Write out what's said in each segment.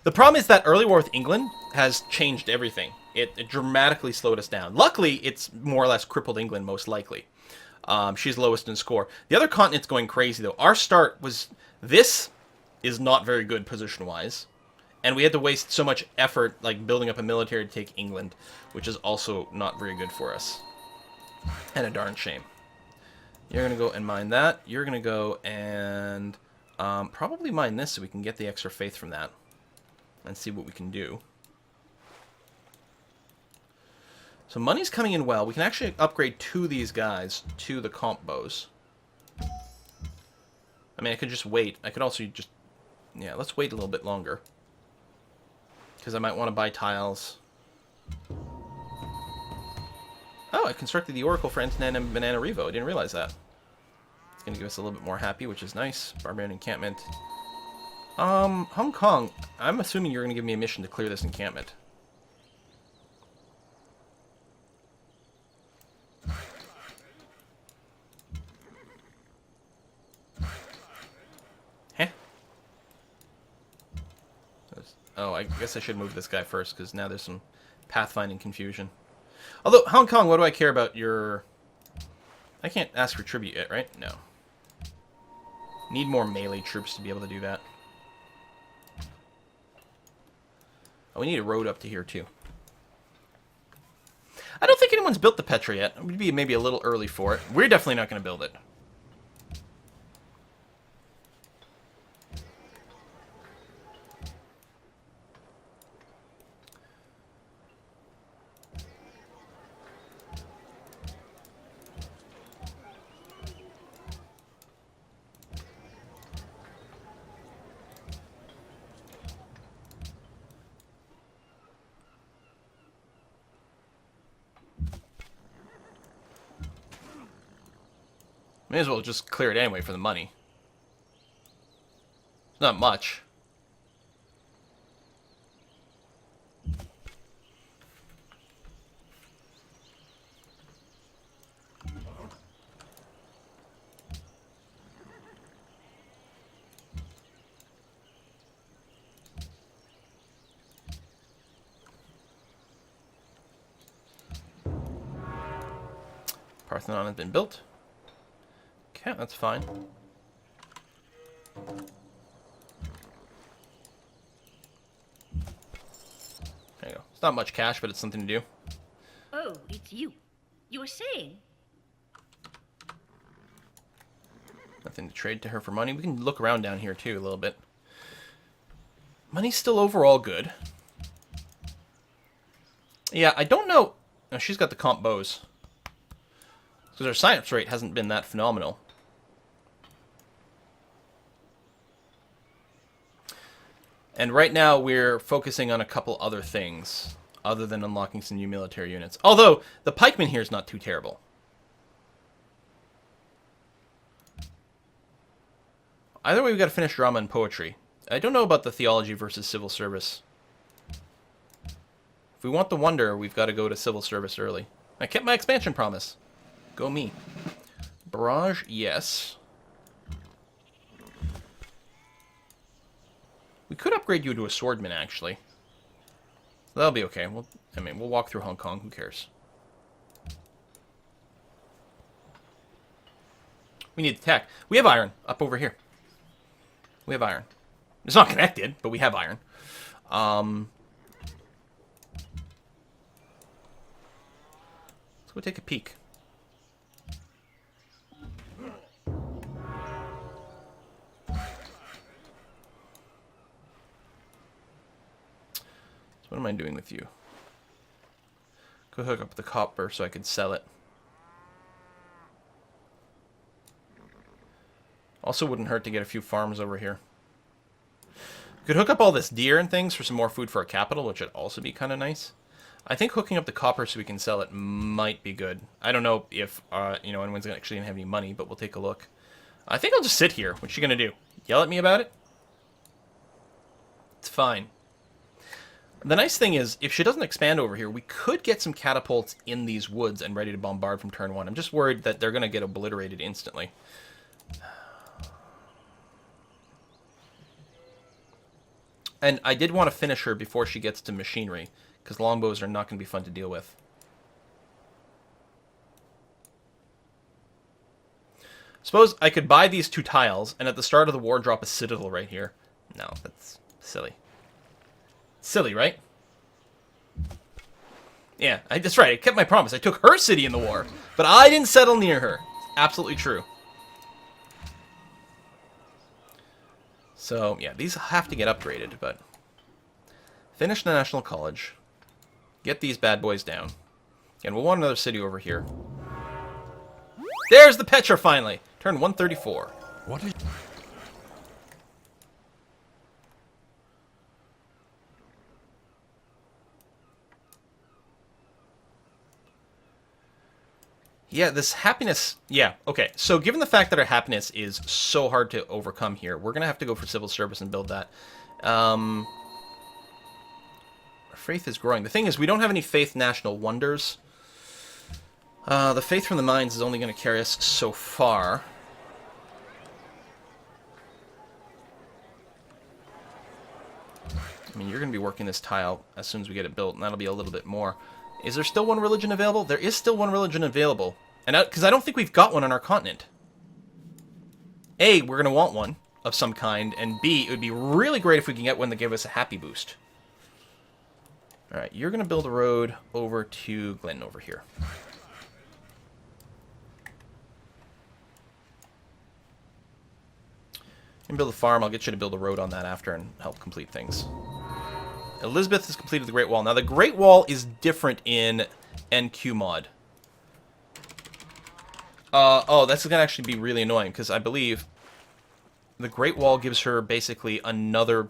The problem is that early war with England has changed everything. It dramatically slowed us down. Luckily, it's more or less crippled England, most likely. She's lowest in score. The other continent's going crazy, though. Our start was... This is not very good position-wise. And we had to waste so much effort, like, building up a military to take England, which is also not very good for us. And a darn shame. You're going to go and mine that. You're going to go and probably mine this so we can get the extra faith from that. And see what we can do. So money's coming in well. We can actually upgrade 2 of these guys to the comp bows. I mean, I could just wait. I could also just... Yeah, let's wait a little bit longer. Because I might want to buy tiles. Oh, I constructed the Oracle for Antonin and Banana Revo. I didn't realize that. It's going to give us a little bit more happy, which is nice. Barbarian encampment. Hong Kong. I'm assuming you're going to give me a mission to clear this encampment. Heh. Oh, I guess I should move this guy first, because now there's some pathfinding confusion. Although, Hong Kong, what do I care about your... I can't ask for tribute yet, right? No. Need more melee troops to be able to do that. Oh, we need a road up to here, too. I don't think anyone's built the Petra yet. It would be maybe a little early for it. We're definitely not going to build it. May as well just clear it anyway for the money. It's not much. Parthenon has been built. Okay, that's fine. There you go. It's not much cash, but it's something to do. Oh, it's you. You were saying? Nothing to trade to her for money. We can look around down here, too, a little bit. Money's still overall good. Yeah, I don't know... No, she's got the comp bows. Because her science rate hasn't been that phenomenal. And right now, we're focusing on a couple other things, other than unlocking some new military units. Although, the pikeman here is not too terrible. Either way, we've got to finish drama and poetry. I don't know about the theology versus civil service. If we want the wonder, we've got to go to civil service early. I kept my expansion promise. Go me. Barrage, yes. We could upgrade you to a swordman, actually. That'll be okay. We'll walk through Hong Kong. Who cares? We need the tech. We have iron up over here. We have iron. It's not connected, but we have iron. Let's go take a peek. What am I doing with you? Go hook up the copper so I can sell it. Also wouldn't hurt to get a few farms over here. Could hook up all this deer and things for some more food for our capital, which would also be kind of nice. I think hooking up the copper so we can sell it might be good. I don't know if anyone's actually gonna have any money, but we'll take a look. I think I'll just sit here. What's she gonna do? Yell at me about it? It's fine. The nice thing is, if she doesn't expand over here, we could get some catapults in these woods and ready to bombard from turn 1. I'm just worried that they're going to get obliterated instantly. And I did want to finish her before she gets to machinery, because longbows are not going to be fun to deal with. Suppose I could buy these 2 tiles, and at the start of the war drop a citadel right here. No, that's silly. Silly, right? Yeah, that's right. I kept my promise. I took her city in the war, but I didn't settle near her. Absolutely true. So, yeah, these have to get upgraded, but... Finish the National College. Get these bad boys down. And we'll want another city over here. There's the Petra, finally! Turn 134. What is... Yeah, this happiness... Yeah, okay. So given the fact that our happiness is so hard to overcome here, we're going to have to go for civil service and build that. Our faith is growing. The thing is, we don't have any faith national wonders. The faith from the mines is only going to carry us so far. I mean, you're going to be working this tile as soon as we get it built, and that'll be a little bit more. Is there still one religion available? There is still one religion available. And because I don't think we've got one on our continent. A, we're going to want one of some kind, and B, it would be really great if we can get one that gave us a happy boost. Alright, you're going to build a road over to Glen over here. You can build a farm. I'll get you to build a road on that after and help complete things. Elizabeth has completed the Great Wall. Now, the Great Wall is different in NQ mod. Oh, that's going to actually be really annoying, because I believe the Great Wall gives her basically another...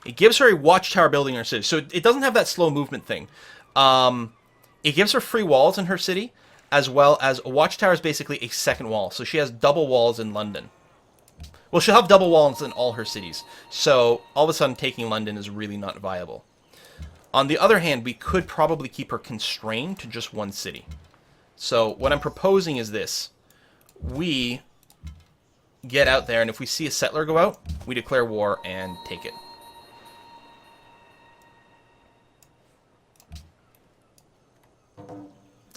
It gives her a watchtower building in her city. So it doesn't have that slow movement thing. It gives her free walls in her city, as well as a watchtower is basically a second wall. So she has double walls in London. Well, she'll have double walls in all her cities. So all of a sudden, taking London is really not viable. On the other hand, we could probably keep her constrained to just one city. So what I'm proposing is this. We get out there, and if we see a settler go out, we declare war and take it.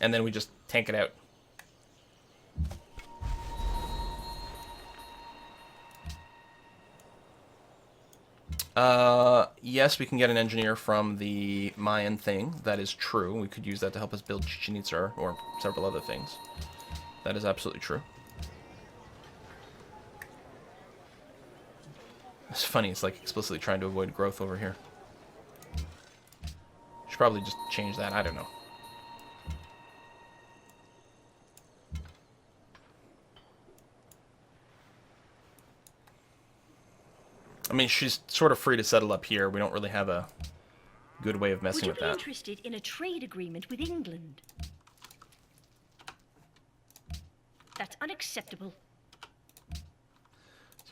And then we just tank it out. Yes, we can get an engineer from the Mayan thing. That is true. We could use that to help us build Chichen Itza or several other things. That is absolutely true. It's funny, it's like explicitly trying to avoid growth over here. Should probably just change that, I don't know. I mean, she's sort of free to settle up here. We don't really have a good way of messing with that. Would you be interested in a trade agreement with England? That's unacceptable. So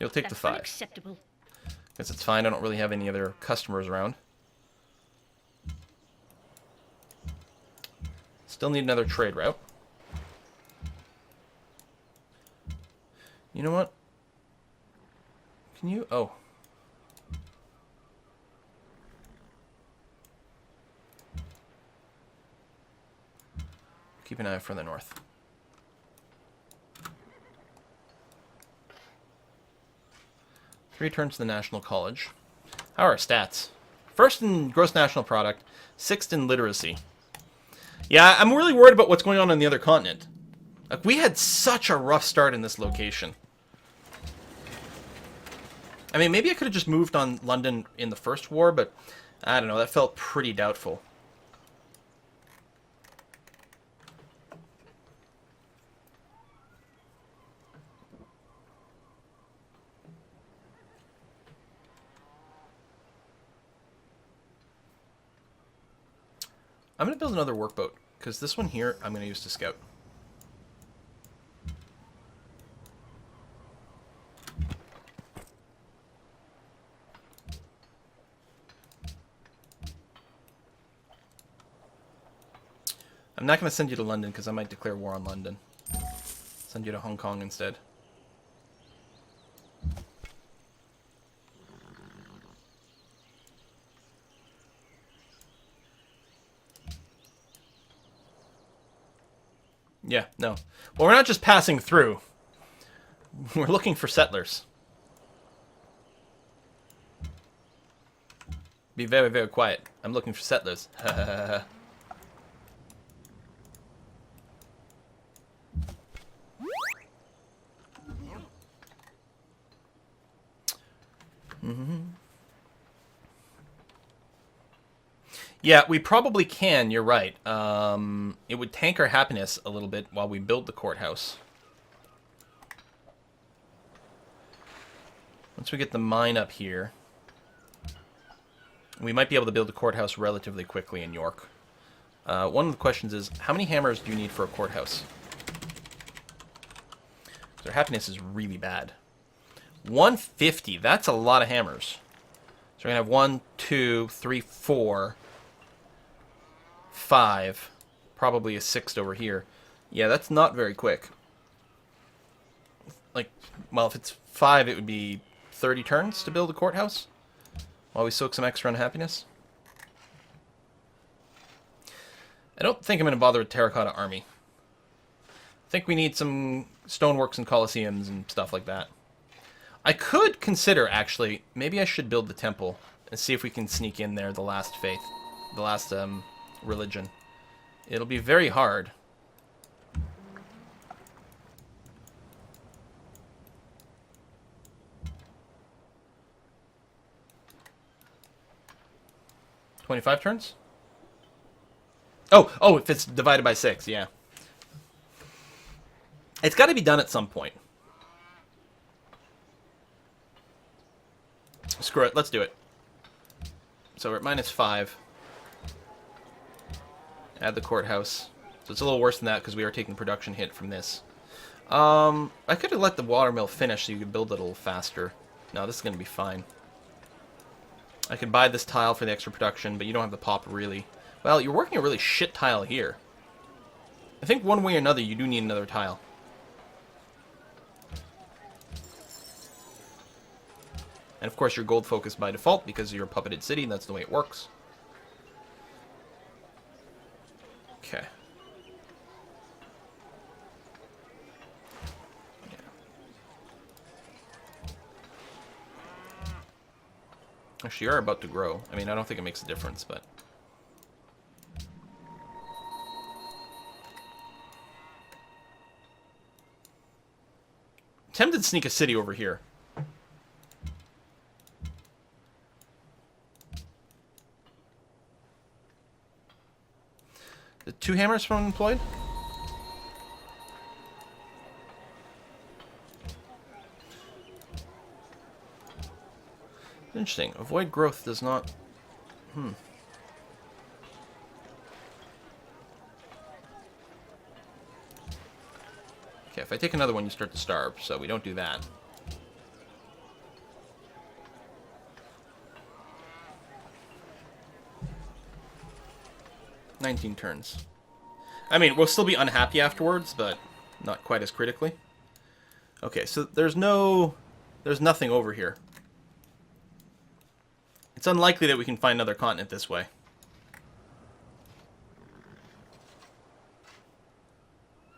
you'll take the 5. Unacceptable. Guess it's fine. I don't really have any other customers around. Still need another trade route. You know what? Can you... Oh. Keep an eye out for the north. Three turns to the National College. How are our stats? First in gross national product, 6th in literacy. Yeah, I'm really worried about what's going on the other continent. Like, we had such a rough start in this location. I mean, maybe I could have just moved on London in the first war, but I don't know, that felt pretty doubtful. I'm going to build another workboat, because this one here I'm going to use to scout. I'm not going to send you to London, because I might declare war on London. Send you to Hong Kong instead. Yeah, no. Well, we're not just passing through. We're looking for settlers. Be very, very quiet. I'm looking for settlers. Yeah, we probably can. You're right. It would tank our happiness a little bit while we build the courthouse. Once we get the mine up here, we might be able to build a courthouse relatively quickly in York. One of the questions is, how many hammers do you need for a courthouse? Their happiness is really bad. 150, that's a lot of hammers. So we're going to have 1, 2, 3, 4, 5. Probably a 6th over here. Yeah, that's not very quick. Like, well, if it's 5, it would be 30 turns to build a courthouse while we soak some extra unhappiness. I don't think I'm going to bother with Terracotta Army. I think we need some stoneworks and coliseums and stuff like that. I could consider, actually, maybe I should build the temple and see if we can sneak in there the last faith, the last religion. It'll be very hard. $25 turns? Oh, if it's divided by 6, yeah. It's got to be done at some point. Screw it, let's do it. So we're at -5. Add the courthouse. So it's a little worse than that because we are taking production hit from this. I could have let the watermill finish so you could build it a little faster. No, this is going to be fine. I could buy this tile for the extra production, but you don't have the pop really. Well, you're working a really shit tile here. I think one way or another you do need another tile. And of course you're gold focused by default because you're a puppeted city, and that's the way it works. Okay. Yeah. Actually, you are about to grow. I mean, I don't think it makes a difference, but... Tempted to sneak a city over here. The 2 hammers from employed? Interesting. Avoid growth does not... Okay, if I take another one, you start to starve, so we don't do that. $19 turns. I mean, we'll still be unhappy afterwards, but not quite as critically. Okay, so there's nothing over here. It's unlikely that we can find another continent this way.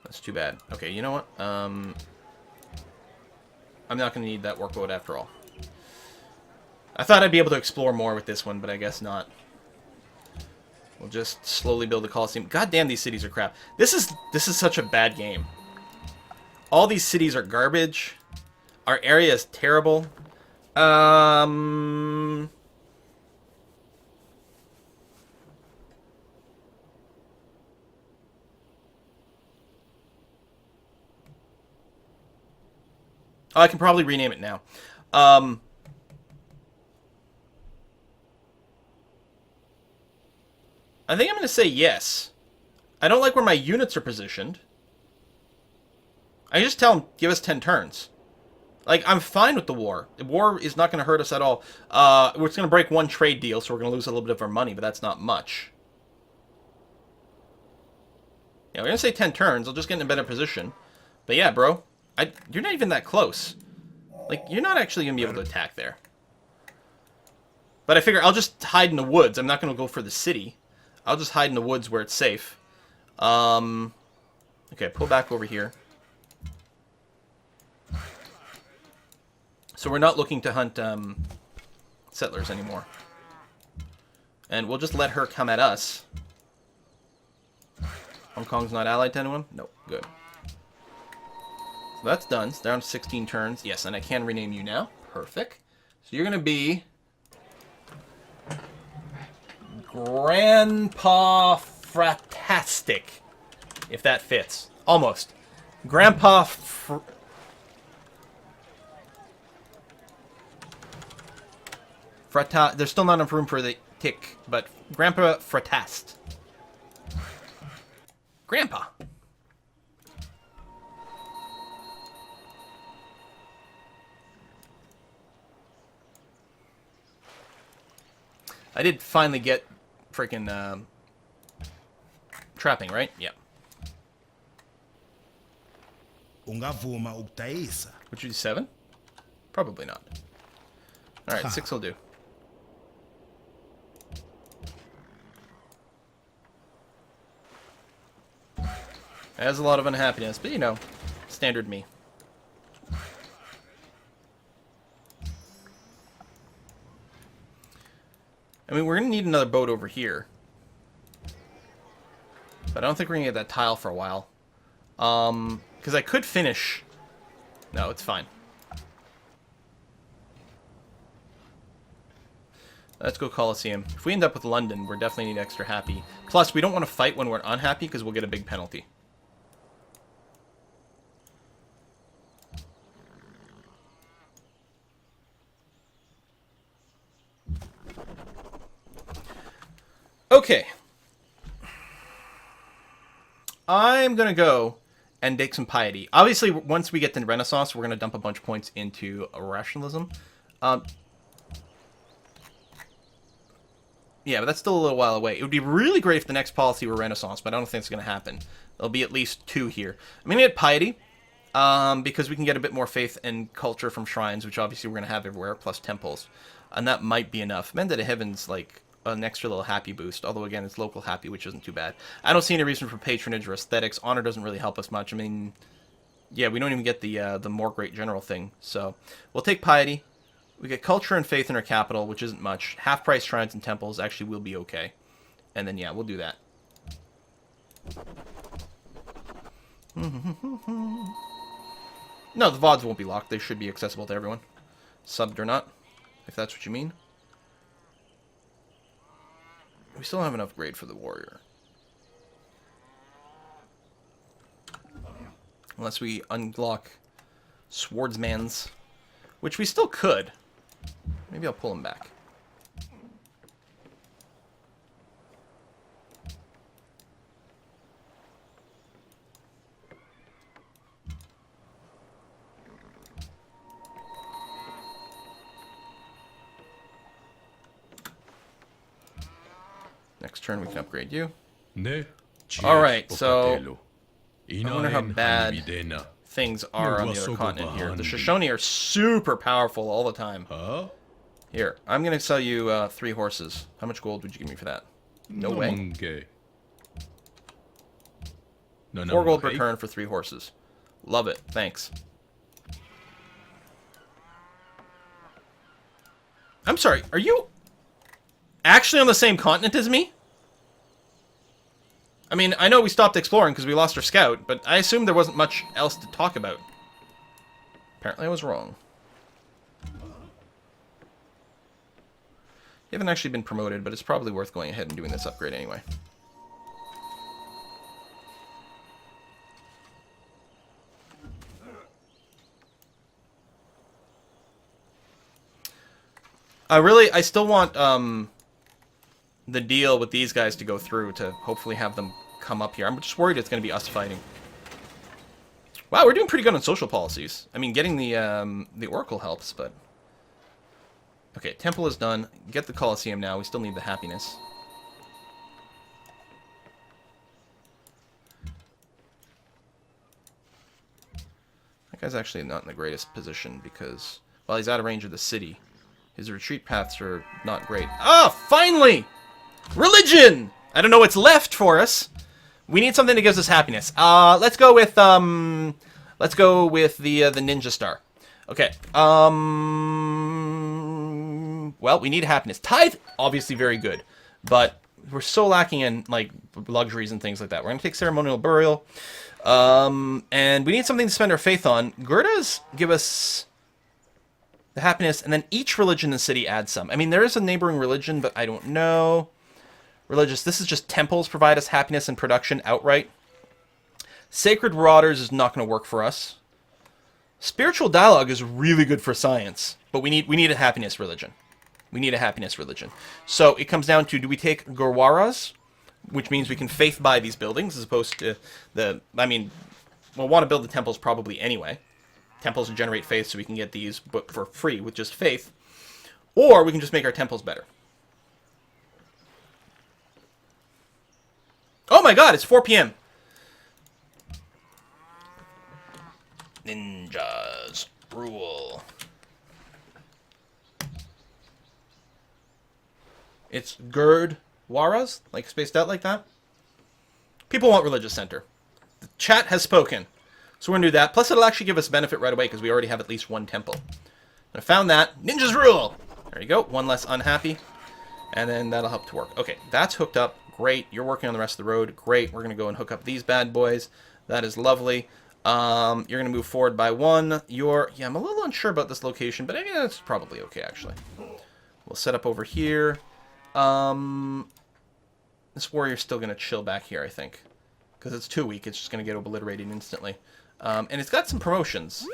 That's too bad. Okay, you know what? I'm not going to need that workload after all. I thought I'd be able to explore more with this one, but I guess not. We'll just slowly build a coliseum. God damn, these cities are crap. This is such a bad game. All these cities are garbage. Our area is terrible. Oh, I can probably rename it now. I think I'm going to say yes. I don't like where my units are positioned. I just tell them, give us 10 turns. Like, I'm fine with the war. The war is not going to hurt us at all. It's going to break 1 trade deal, so we're going to lose a little bit of our money, but that's not much. Yeah, we're going to say 10 turns. I'll just get in a better position. But yeah, bro, you're not even that close. Like, you're not actually going to be able to attack there. But I figure I'll just hide in the woods. I'm not going to go for the city. I'll just hide in the woods where it's safe. Okay, pull back over here. So we're not looking to hunt settlers anymore. And we'll just let her come at us. Hong Kong's not allied to anyone? Nope, good. So that's done. It's down to 16 turns. Yes, and I can rename you now. Perfect. So you're going to be... Grandpa Fratastic. If that fits. Almost. Grandpa There's still not enough room for the tick, but Grandpa Fratast. Grandpa. I did finally get freaking trapping, right? Yeah. Ungavuma ukudayisa. Would you do 7? Probably not. Alright, 6 will do. It has a lot of unhappiness, but you know, standard me. I mean, we're going to need another boat over here. But I don't think we're going to get that tile for a while. Because I could finish... No, it's fine. Let's go Colosseum. If we end up with London, we're definitely need extra happy. Plus, we don't want to fight when we're unhappy because we'll get a big penalty. Okay. I'm going to go and take some piety. Obviously, once we get to Renaissance, we're going to dump a bunch of points into rationalism. Yeah, but that's still a little while away. It would be really great if the next policy were Renaissance, but I don't think it's going to happen. There'll be at least 2 here. I'm going to get piety, because we can get a bit more faith and culture from shrines, which obviously we're going to have everywhere, plus temples. And that might be enough. Mended to Heaven's, like, an extra little happy boost, although again it's local happy, which isn't too bad. I don't see any reason for patronage or aesthetics. Honor doesn't really help us much. I mean, yeah, we don't even get the more great general thing. So we'll take piety. We get culture and faith in our capital, which isn't much. Half price shrines and temples actually will be okay. And then yeah, we'll do that. No, the VODs won't be locked. They should be accessible to everyone, subbed or not, if that's what you mean. We still don't have enough grade for the warrior. Unless we unlock swordsman's, which we still could. Maybe I'll pull him back. Next turn we can upgrade you. Alright, so I wonder how bad things are on the other continent here. The Shoshone are super powerful all the time. Here, I'm going to sell you 3 horses. How much gold would you give me for that? No way. 4 gold per turn for 3 horses. Love it. Thanks. I'm sorry, are you actually on the same continent as me? I mean, I know we stopped exploring because we lost our scout, but I assumed there wasn't much else to talk about. Apparently I was wrong. You haven't actually been promoted, but it's probably worth going ahead and doing this upgrade anyway. I still want, the deal with these guys to go through to hopefully have them come up here. I'm just worried it's going to be us fighting. Wow, we're doing pretty good on social policies. I mean, getting the Oracle helps, but... Okay, Temple is done. Get the Colosseum now. We still need the happiness. That guy's actually not in the greatest position because, while he's out of range of the city, his retreat paths are not great. Ah, finally! Religion! I don't know what's left for us, We need something that gives us happiness. Let's go with the ninja star. Okay. Well, we need happiness. Tithe, obviously very good, but we're so lacking in like luxuries and things like that. We're gonna take ceremonial burial, and we need something to spend our faith on. Gerdas give us the happiness, and then each religion in the city adds some. I mean, there is a neighboring religion, but I don't know. Religious. This is just temples provide us happiness and production outright. Sacred waters is not going to work for us. Spiritual dialogue is really good for science, but we need a happiness religion. We need a happiness religion. So it comes down to, do we take Gurwaras, which means we can faith buy these buildings, as opposed to I mean, we'll want to build the temples probably anyway. Temples generate faith, so we can get these but for free with just faith. Or we can just make our temples better. Oh my god, it's 4 p.m. Ninjas rule. It's Gurdwaras, like spaced out like that. People want religious center. The chat has spoken. So we're going to do that. Plus it'll actually give us benefit right away because we already have at least one temple. I found that. Ninjas rule! There you go. One less unhappy. And then that'll help to work. Okay, that's hooked up. Great. You're working on the rest of the road. Great. We're going to go and hook up these bad boys. That is lovely. You're going to move forward by one. Yeah, I'm a little unsure about this location, but I mean, it's probably okay, actually. We'll set up over here. This warrior's still going to chill back here, I think. Because it's too weak. It's just going to get obliterated instantly. And it's got some promotions.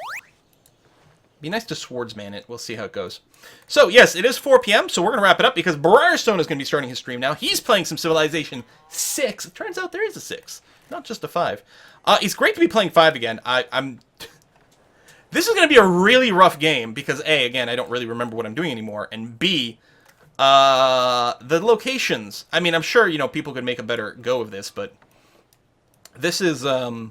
Be nice to swordsman it. We'll see how it goes. So, yes, it is 4 p.m., so we're going to wrap it up because Briarstone is going to be starting his stream now. He's playing some Civilization 6. It turns out there is a 6, not just a 5. It's great to be playing 5 again. This is going to be a really rough game because, A, again, I don't really remember what I'm doing anymore, and B, the locations. I mean, I'm sure, you know, people could make a better go of this, but this is a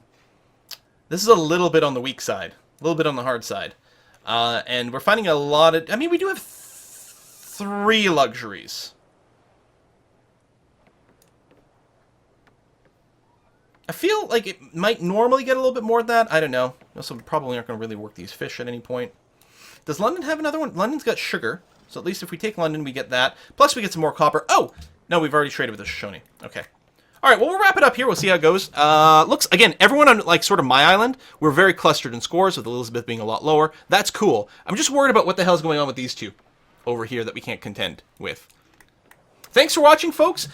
little bit on the weak side, a little bit on the hard side. And we're finding a lot of... I mean, we do have 3 luxuries. I feel like it might normally get a little bit more than that. I don't know. Also, we probably aren't going to really work these fish at any point. Does London have another one? London's got sugar. So at least if we take London, we get that. Plus, we get some more copper. Oh! No, we've already traded with the Shoshone. Okay. Alright, well, we'll wrap it up here. We'll see how it goes. Looks, again, everyone on, like, sort of my island, we're very clustered in scores, with Elizabeth being a lot lower. That's cool. I'm just worried about what the hell's going on with these two over here that we can't contend with. Thanks for watching, folks.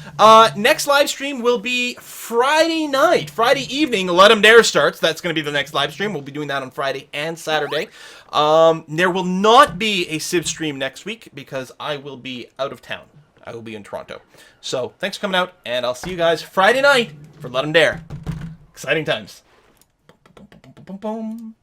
Next live stream will be Friday night. Friday evening, Let 'em Dare starts. That's going to be the next live stream. We'll be doing that on Friday and Saturday. There will not be a Civ stream next week because I will be out of town. I will be in Toronto. So, thanks for coming out, and I'll see you guys Friday night for Let 'em Dare. Exciting times. Boom, boom, boom, boom, boom, boom.